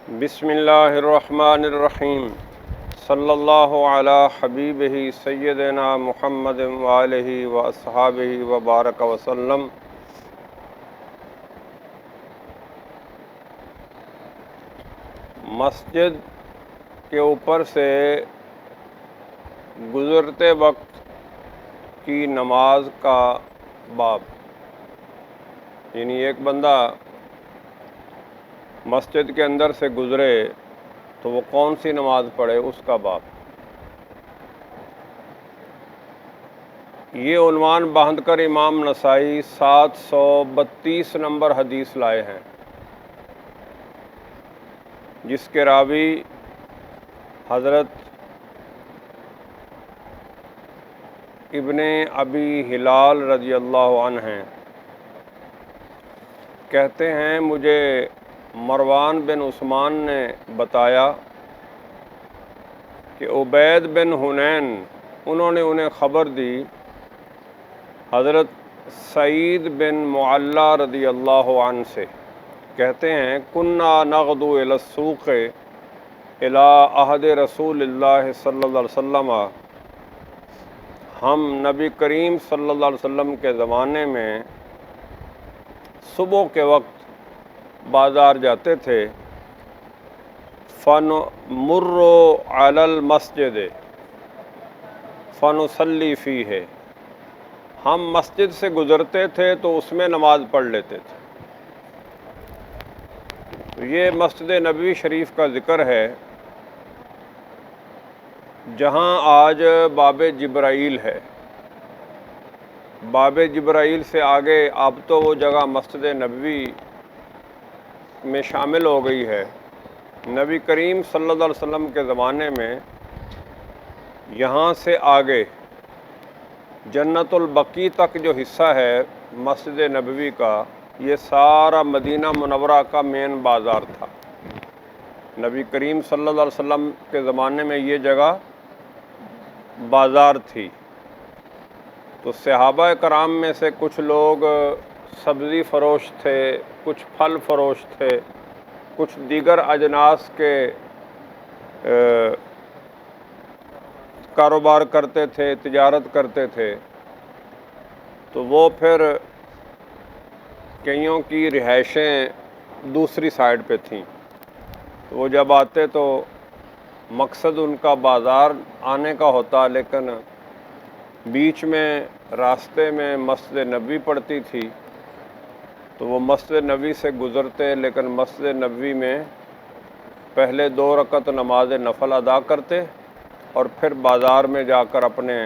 بسم اللہ الرحمن الرحیم صلی اللہ علی حبیبہ سیدنا محمد وآلہ واصحابہ وبارک وسلم۔ مسجد کے اوپر سے گزرتے وقت کی نماز کا باب، یعنی ایک بندہ مسجد کے اندر سے گزرے تو وہ کون سی نماز پڑھے، اس کا باب۔ یہ عنوان باندھ کر امام نسائی 732 نمبر حدیث لائے ہیں، جس کے راوی حضرت ابن ابی ہلال رضی اللہ عنہ ہیں۔ کہتے ہیں مجھے مروان بن عثمان نے بتایا کہ عبید بن حنین انہوں نے انہیں خبر دی حضرت سعید بن معلی رضی اللہ عنہ سے۔ کہتے ہیں کننا نغدو الی السوق الی عہد رسول اللہ صلی اللہ علیہ وسلم، ہم نبی کریم صلی اللہ علیہ وسلم کے زمانے میں صبح کے وقت بازار جاتے تھے۔ فنمر علی المسجد فنصلی فیہ، ہم مسجد سے گزرتے تھے تو اس میں نماز پڑھ لیتے تھے۔ تو یہ مسجد نبوی شریف کا ذکر ہے، جہاں آج باب جبرائیل ہے۔ باب جبرائیل سے آگے اب تو وہ جگہ مسجد نبوی میں شامل ہو گئی ہے۔ نبی کریم صلی اللہ علیہ وسلم کے زمانے میں یہاں سے آگے جنت البقیع تک جو حصہ ہے مسجد نبوی کا، یہ سارا مدینہ منورہ کا مین بازار تھا۔ نبی کریم صلی اللہ علیہ وسلم کے زمانے میں یہ جگہ بازار تھی۔ تو صحابہ کرام میں سے کچھ لوگ سبزی فروش تھے، کچھ پھل فروش تھے، کچھ دیگر اجناس کے کاروبار کرتے تھے، تجارت کرتے تھے۔ تو وہ پھر کئیوں کی رہائشیں دوسری سائڈ پہ تھیں، تو وہ جب آتے تو مقصد ان کا بازار آنے کا ہوتا، لیکن بیچ میں راستے میں مسجد نبوی پڑتی تھی، تو وہ مسجد نبوی سے گزرتے، لیکن مسجد نبوی میں پہلے 2 رکعت نماز نفل ادا کرتے اور پھر بازار میں جا کر اپنے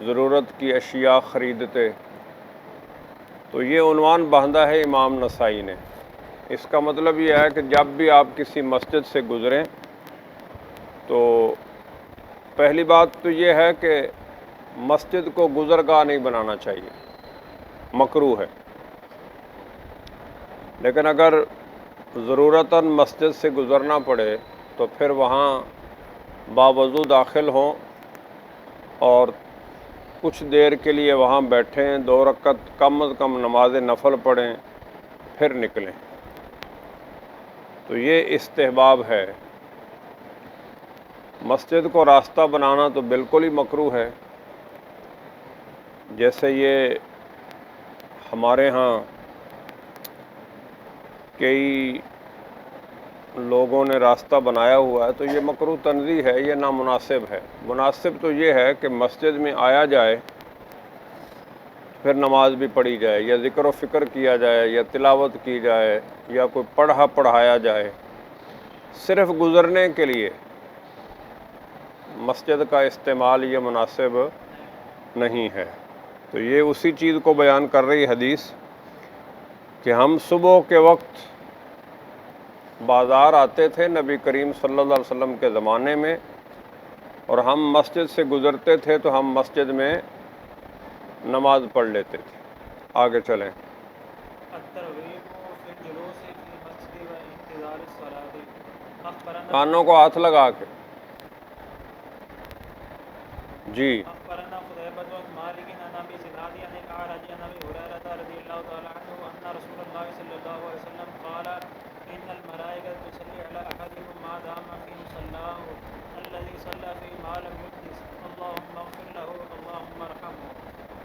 ضرورت کی اشیاء خریدتے۔ تو یہ عنوان باندھا ہے امام نسائی نے۔ اس کا مطلب یہ ہے کہ جب بھی آپ کسی مسجد سے گزریں تو پہلی بات تو یہ ہے کہ مسجد کو گزرگاہ نہیں بنانا چاہیے، مکروہ ہے۔ لیکن اگر ضرورتاً مسجد سے گزرنا پڑے تو پھر وہاں باوضو داخل ہوں اور کچھ دیر کے لیے وہاں بیٹھیں، 2 رکعت کم از کم نماز نفل پڑھیں، پھر نکلیں۔ تو یہ استحباب ہے۔ مسجد کو راستہ بنانا تو بالکل ہی مکروہ ہے، جیسے یہ ہمارے ہاں کئی لوگوں نے راستہ بنایا ہوا ہے، تو یہ مکروہ تنزیہ ہے، یہ نامناسب ہے۔ مناسب تو یہ ہے کہ مسجد میں آیا جائے، پھر نماز بھی پڑھی جائے، یا ذکر و فکر کیا جائے، یا تلاوت کی جائے، یا کوئی پڑھایا جائے۔ صرف گزرنے کے لیے مسجد کا استعمال یہ مناسب نہیں ہے۔ تو یہ اسی چیز کو بیان کر رہی حدیث کہ ہم صبح کے وقت بازار آتے تھے نبی کریم صلی اللہ علیہ وسلم کے زمانے میں، اور ہم مسجد سے گزرتے تھے تو ہم مسجد میں نماز پڑھ لیتے تھے۔ آگے چلیں۔ کانوں کو ہاتھ لگا کے جی۔ أخبرنا قتيبة بن مالك عن أبي زناد عن الأعرج عن أبي هريرة رضي الله تعالى عنه أن رسول الله صلى الله عليه وسلم قال إن الملائكة تصلي على صلى في ما لم يحدث اللهم اغفر له اللهم ارحمه.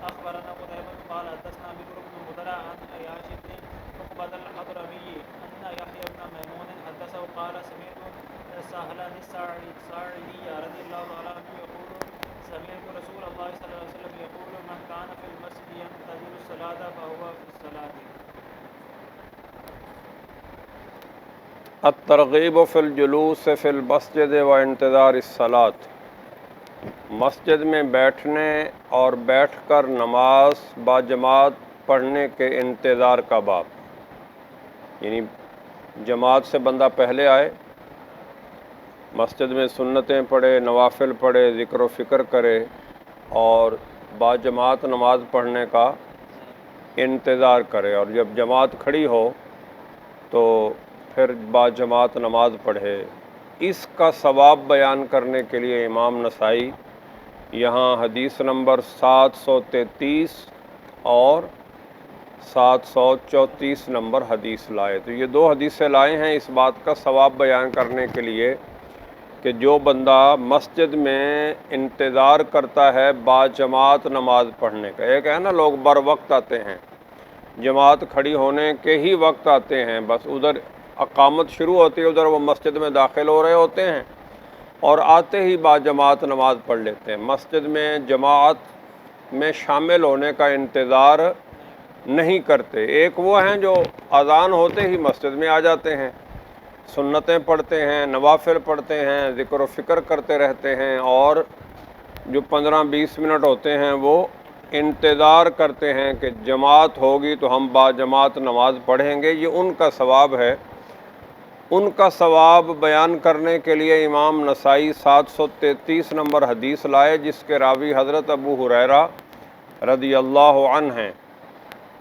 أخبرنا قتيبة قال حدثنا بكر بن مدرع عن عياش بن عقبة الحضرمي أن يحيى بن ميمون حدثه قال سمعت سهلا الساعدي رضي الله تعالى عنه يقول سمعت رسول الله صلى الله عليه وسلم يقول من كان في المسجد ينتظر الصلاة فهو في الصلاة. الترغیب فی الجلوس فی المسجد و انتظار الصلاۃ، مسجد میں بیٹھنے اور بیٹھ کر نماز باجماعت پڑھنے کے انتظار کا باب، یعنی جماعت سے بندہ پہلے آئے، مسجد میں سنتیں پڑھے، نوافل پڑھے، ذکر و فکر کرے اور باجماعت نماز پڑھنے کا انتظار کرے، اور جب جماعت کھڑی ہو تو پھر باجماعت نماز پڑھے۔ اس کا ثواب بیان کرنے کے لیے امام نسائی یہاں حدیث نمبر 733 اور 734 نمبر حدیث لائے۔ تو یہ دو حدیثیں لائے ہیں اس بات کا ثواب بیان کرنے کے لیے کہ جو بندہ مسجد میں انتظار کرتا ہے باجماعت نماز پڑھنے کا، ایک ہے نا لوگ بر وقت آتے ہیں، جماعت کھڑی ہونے کے ہی وقت آتے ہیں، بس ادھر اقامت شروع ہوتی ہے، ادھر وہ مسجد میں داخل ہو رہے ہوتے ہیں اور آتے ہی باجماعت نماز پڑھ لیتے ہیں، مسجد میں جماعت میں شامل ہونے کا انتظار نہیں کرتے۔ ایک وہ ہیں جو اذان ہوتے ہی مسجد میں آ جاتے ہیں، سنتیں پڑھتے ہیں، نوافل پڑھتے ہیں، ذکر و فکر کرتے رہتے ہیں، اور جو 15-20 منٹ ہوتے ہیں وہ انتظار کرتے ہیں کہ جماعت ہوگی تو ہم باجماعت نماز پڑھیں گے۔ یہ ان کا ثواب ہے۔ ان کا ثواب بیان کرنے کے لیے امام نسائی 733 نمبر حدیث لائے، جس کے راوی حضرت ابو ہریرہ رضی اللہ عنہ ہیں۔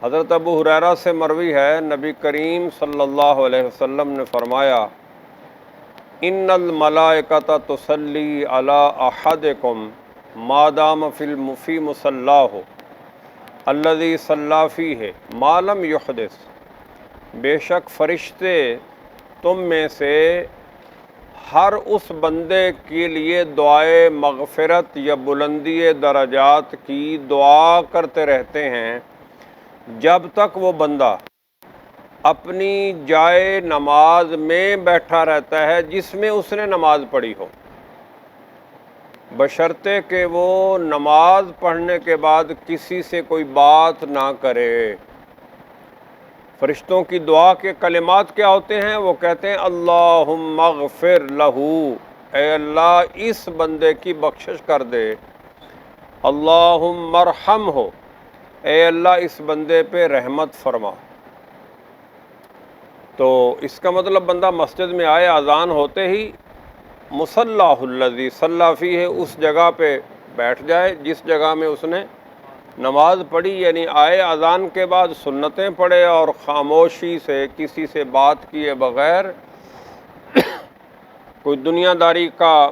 حضرت ابو ہریرہ سے مروی ہے، نبی کریم صلی اللہ علیہ وسلم نے فرمایا ان الملائکۃ تصلی علی احدکم ما دام فی مصلاہ الذی صلی فیہ ما لم یحدث، بے شک فرشتے تم میں سے ہر اس بندے کے لیے دعائے مغفرت یا بلندی درجات کی دعا کرتے رہتے ہیں جب تک وہ بندہ اپنی جائے نماز میں بیٹھا رہتا ہے جس میں اس نے نماز پڑھی ہو، بشرطے کہ وہ نماز پڑھنے کے بعد کسی سے کوئی بات نہ کرے۔ فرشتوں کی دعا کے کلمات کیا ہوتے ہیں؟ وہ کہتے ہیں اللہم اغفر لہو، اے اللہ اس بندے کی بخشش کر دے، اللہم ارحمہ، اے اللہ اس بندے پہ رحمت فرما۔ تو اس کا مطلب بندہ مسجد میں آئے، اذان ہوتے ہی مصلاہ الذی صلی فیہ، اس جگہ پہ بیٹھ جائے جس جگہ میں اس نے نماز پڑھی، یعنی آئے اذان کے بعد سنتیں پڑھے اور خاموشی سے کسی سے بات کیے بغیر، کوئی دنیا داری کا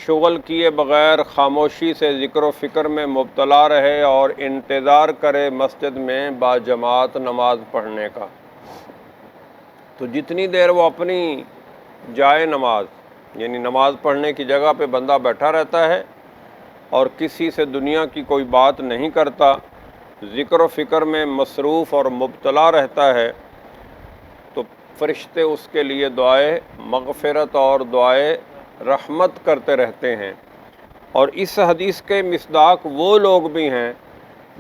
شغل کیے بغیر خاموشی سے ذکر و فکر میں مبتلا رہے اور انتظار کرے مسجد میں باجماعت نماز پڑھنے کا۔ تو جتنی دیر وہ اپنی جائے نماز یعنی نماز پڑھنے کی جگہ پہ بندہ بیٹھا رہتا ہے اور کسی سے دنیا کی کوئی بات نہیں کرتا، ذکر و فکر میں مصروف اور مبتلا رہتا ہے، تو فرشتے اس کے لیے دعائے مغفرت اور دعائے رحمت کرتے رہتے ہیں۔ اور اس حدیث کے مصداق وہ لوگ بھی ہیں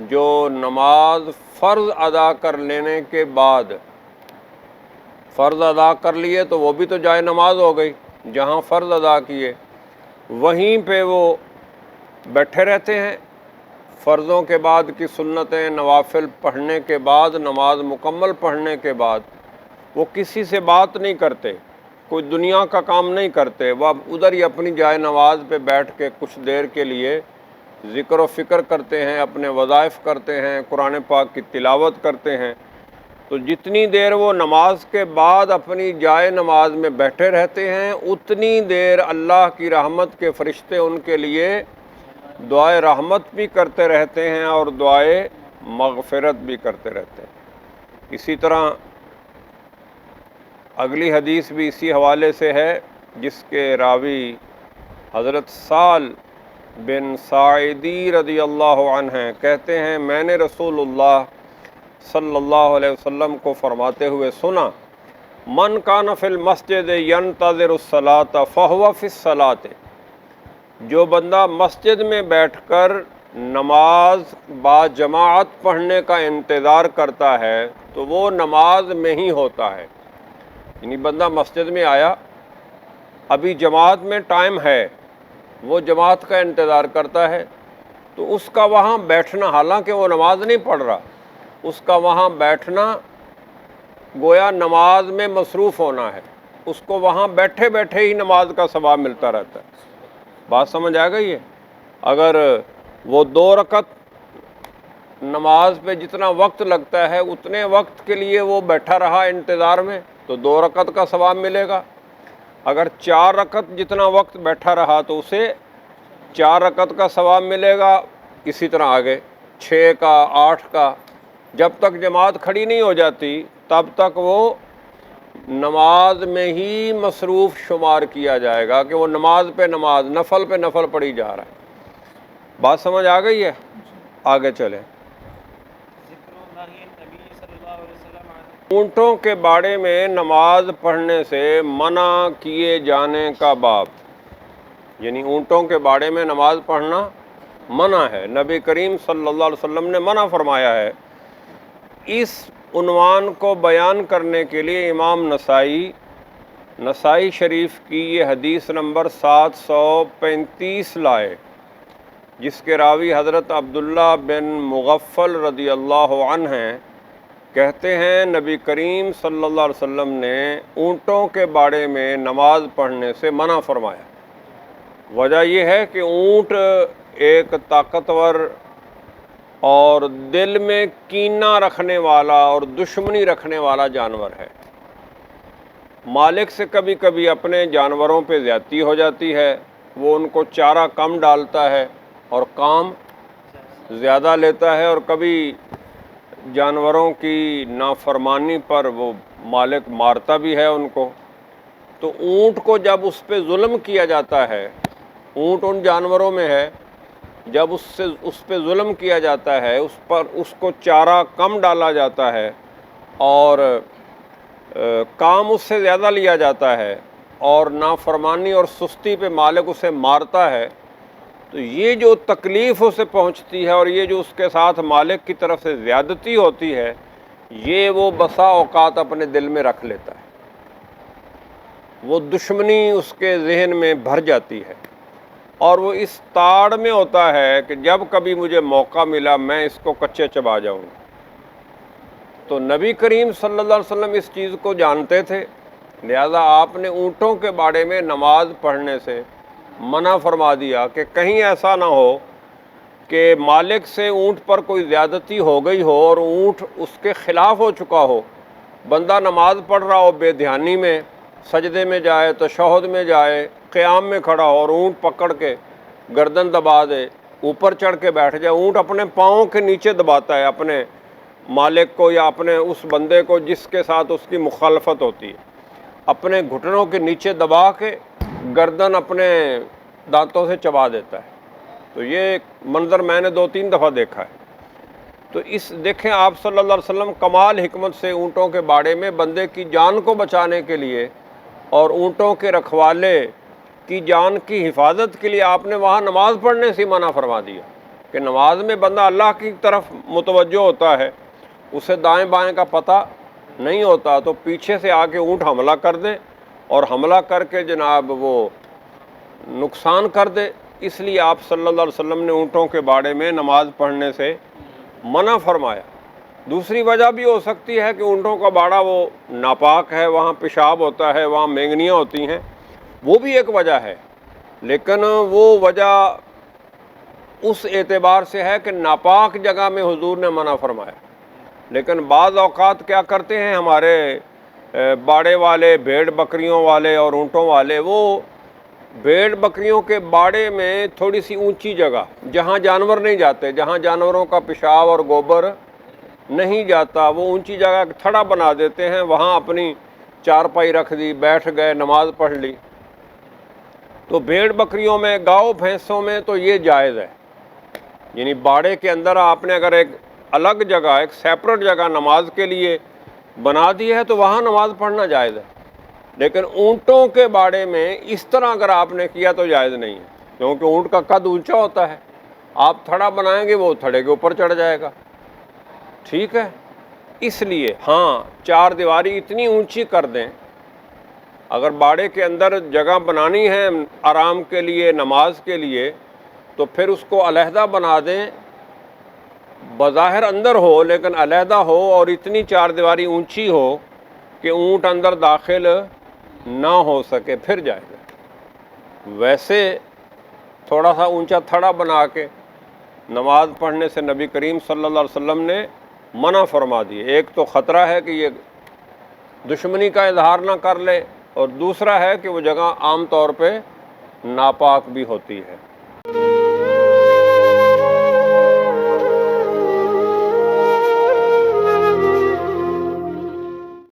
جو نماز فرض ادا کر لینے کے بعد، فرض ادا کر لیے تو وہ بھی تو جائے نماز ہو گئی، جہاں فرض ادا کیے وہیں پہ وہ بیٹھے رہتے ہیں، فرضوں کے بعد کی سنتیں نوافل پڑھنے کے بعد، نماز مکمل پڑھنے کے بعد وہ کسی سے بات نہیں کرتے، کوئی دنیا کا کام نہیں کرتے، وہ اب ادھر ہی اپنی جائے نماز پہ بیٹھ کے کچھ دیر کے لیے ذکر و فکر کرتے ہیں، اپنے وظائف کرتے ہیں، قرآن پاک کی تلاوت کرتے ہیں۔ تو جتنی دیر وہ نماز کے بعد اپنی جائے نماز میں بیٹھے رہتے ہیں اتنی دیر اللہ کی رحمت کے فرشتے ان کے لیے دعائے رحمت بھی کرتے رہتے ہیں اور دعائے مغفرت بھی کرتے رہتے ہیں۔ اسی طرح اگلی حدیث بھی اسی حوالے سے ہے، جس کے راوی حضرت سال بن ساعدی رضی اللہ عنہ ہیں، کہتے ہیں میں نے رسول اللہ صلی اللہ علیہ وسلم کو فرماتے ہوئے سنا، من کان فی المسجد ینتظر الصلاۃ فہو فی الصلاۃ، جو بندہ مسجد میں بیٹھ کر نماز با جماعت پڑھنے کا انتظار کرتا ہے تو وہ نماز میں ہی ہوتا ہے۔ یعنی بندہ مسجد میں آیا، ابھی جماعت میں ٹائم ہے، وہ جماعت کا انتظار کرتا ہے، تو اس کا وہاں بیٹھنا، حالانکہ وہ نماز نہیں پڑھ رہا، اس کا وہاں بیٹھنا گویا نماز میں مصروف ہونا ہے، اس کو وہاں بیٹھے بیٹھے ہی نماز کا ثواب ملتا رہتا ہے۔ بات سمجھ آ گئی ہے؟ اگر وہ 2 رکعت نماز پہ جتنا وقت لگتا ہے اتنے وقت کے لیے وہ بیٹھا رہا انتظار میں تو 2 رکعت کا ثواب ملے گا، اگر 4 رکعت جتنا وقت بیٹھا رہا تو اسے 4 رکعت کا ثواب ملے گا، اسی طرح آگے 6 کا 8 کا، جب تک جماعت کھڑی نہیں ہو جاتی تب تک وہ نماز میں ہی مصروف شمار کیا جائے گا کہ وہ نماز پہ نماز، نفل پہ نفل پڑھی جا رہا ہے۔ بات سمجھ آ گئی ہے؟ آگے چلیں۔ ذکر نہی نبی صلی اللہ علیہ وسلم عنہ، اونٹوں کے باڑے میں نماز پڑھنے سے منع کیے جانے کا باب، یعنی اونٹوں کے باڑے میں نماز پڑھنا منع ہے، نبی کریم صلی اللہ علیہ وسلم نے منع فرمایا ہے۔ اس عنوان کو بیان کرنے کے لیے امام نسائی شریف کی یہ حدیث نمبر 735 لائے، جس کے راوی حضرت عبداللہ بن مغفل رضی اللہ عنہ ہیں، کہتے ہیں نبی کریم صلی اللہ علیہ وسلم نے اونٹوں کے باڑے میں نماز پڑھنے سے منع فرمایا۔ وجہ یہ ہے کہ اونٹ ایک طاقتور اور دل میں کینہ رکھنے والا اور دشمنی رکھنے والا جانور ہے۔ مالک سے کبھی کبھی اپنے جانوروں پہ زیادتی ہو جاتی ہے، وہ ان کو چارہ کم ڈالتا ہے اور کام زیادہ لیتا ہے، اور کبھی جانوروں کی نافرمانی پر وہ مالک مارتا بھی ہے ان کو۔ تو اونٹ کو جب اس پہ ظلم کیا جاتا ہے، اونٹ ان جانوروں میں ہے، جب اس پہ ظلم کیا جاتا ہے، اس کو چارہ کم ڈالا جاتا ہے اور کام اس سے زیادہ لیا جاتا ہے اور نافرمانی اور سستی پہ مالک اسے مارتا ہے، تو یہ جو تکلیف اسے پہنچتی ہے اور یہ جو اس کے ساتھ مالک کی طرف سے زیادتی ہوتی ہے، یہ وہ بسا اوقات اپنے دل میں رکھ لیتا ہے، وہ دشمنی اس کے ذہن میں بھر جاتی ہے، اور وہ اس تاڑ میں ہوتا ہے کہ جب کبھی مجھے موقع ملا میں اس کو کچے چبا جاؤں گا۔ تو نبی کریم صلی اللہ علیہ وسلم اس چیز کو جانتے تھے، لہذا آپ نے اونٹوں کے باڑے میں نماز پڑھنے سے منع فرما دیا کہ کہیں ایسا نہ ہو کہ مالک سے اونٹ پر کوئی زیادتی ہو گئی ہو اور اونٹ اس کے خلاف ہو چکا ہو، بندہ نماز پڑھ رہا ہو بے دھیانی میں، سجدے میں جائے، تشہد میں جائے، قیام میں کھڑا ہو اور اونٹ پکڑ کے گردن دبا دے، اوپر چڑھ کے بیٹھ جائے۔ اونٹ اپنے پاؤں کے نیچے دباتا ہے اپنے مالک کو یا اپنے اس بندے کو جس کے ساتھ اس کی مخالفت ہوتی ہے، اپنے گھٹنوں کے نیچے دبا کے گردن اپنے دانتوں سے چبا دیتا ہے۔ تو یہ منظر میں نے 2-3 دفعہ دیکھا ہے۔ تو دیکھیں آپ صلی اللہ علیہ وسلم کمال حکمت سے اونٹوں کے باڑے میں بندے کی جان کو بچانے کے لیے اور اونٹوں کے رکھوالے کی جان کی حفاظت کے لیے آپ نے وہاں نماز پڑھنے سے منع فرما دیا کہ نماز میں بندہ اللہ کی طرف متوجہ ہوتا ہے، اسے دائیں بائیں کا پتہ نہیں ہوتا، تو پیچھے سے آ کے اونٹ حملہ کر دے اور حملہ کر کے جناب وہ نقصان کر دے، اس لیے آپ صلی اللہ علیہ وسلم نے اونٹوں کے باڑے میں نماز پڑھنے سے منع فرمایا۔ دوسری وجہ بھی ہو سکتی ہے کہ اونٹوں کا باڑا وہ ناپاک ہے، وہاں پیشاب ہوتا ہے، وہاں مینگنیاں ہوتی ہیں، وہ بھی ایک وجہ ہے، لیکن وہ وجہ اس اعتبار سے ہے کہ ناپاک جگہ میں حضور نے منع فرمایا۔ لیکن بعض اوقات کیا کرتے ہیں ہمارے باڑے والے، بھیڑ بکریوں والے اور اونٹوں والے، وہ بھیڑ بکریوں کے باڑے میں تھوڑی سی اونچی جگہ جہاں جانور نہیں جاتے، جہاں جانوروں کا پیشاب اور گوبر نہیں جاتا، وہ اونچی جگہ تھڑا بنا دیتے ہیں، وہاں اپنی چارپائی رکھ دی، بیٹھ گئے، نماز پڑھ لی۔ تو بھیڑ بکریوں میں، گاؤں بھینسوں میں تو یہ جائز ہے، یعنی باڑے کے اندر آپ نے اگر ایک الگ جگہ، ایک سیپریٹ جگہ نماز کے لیے بنا دی ہے تو وہاں نماز پڑھنا جائز ہے، لیکن اونٹوں کے باڑے میں اس طرح اگر آپ نے کیا تو جائز نہیں ہے، کیونکہ اونٹ کا قد اونچا ہوتا ہے، آپ تھڑا بنائیں گے وہ تھڑے کے اوپر چڑھ جائے گا، ٹھیک ہے۔ اس لیے ہاں، چار دیواری اتنی اونچی کر دیں، اگر باڑے کے اندر جگہ بنانی ہے آرام کے لیے، نماز کے لیے، تو پھر اس کو علیحدہ بنا دیں، بظاہر اندر ہو لیکن علیحدہ ہو، اور اتنی چار دیواری اونچی ہو کہ اونٹ اندر داخل نہ ہو سکے، پھر جائے گا۔ ویسے تھوڑا سا اونچا تھڑا بنا کے نماز پڑھنے سے نبی کریم صلی اللہ علیہ وسلم نے منع فرما دی۔ ایک تو خطرہ ہے کہ یہ دشمنی کا اظہار نہ کر لے، اور دوسرا ہے کہ وہ جگہ عام طور پہ ناپاک بھی ہوتی ہے۔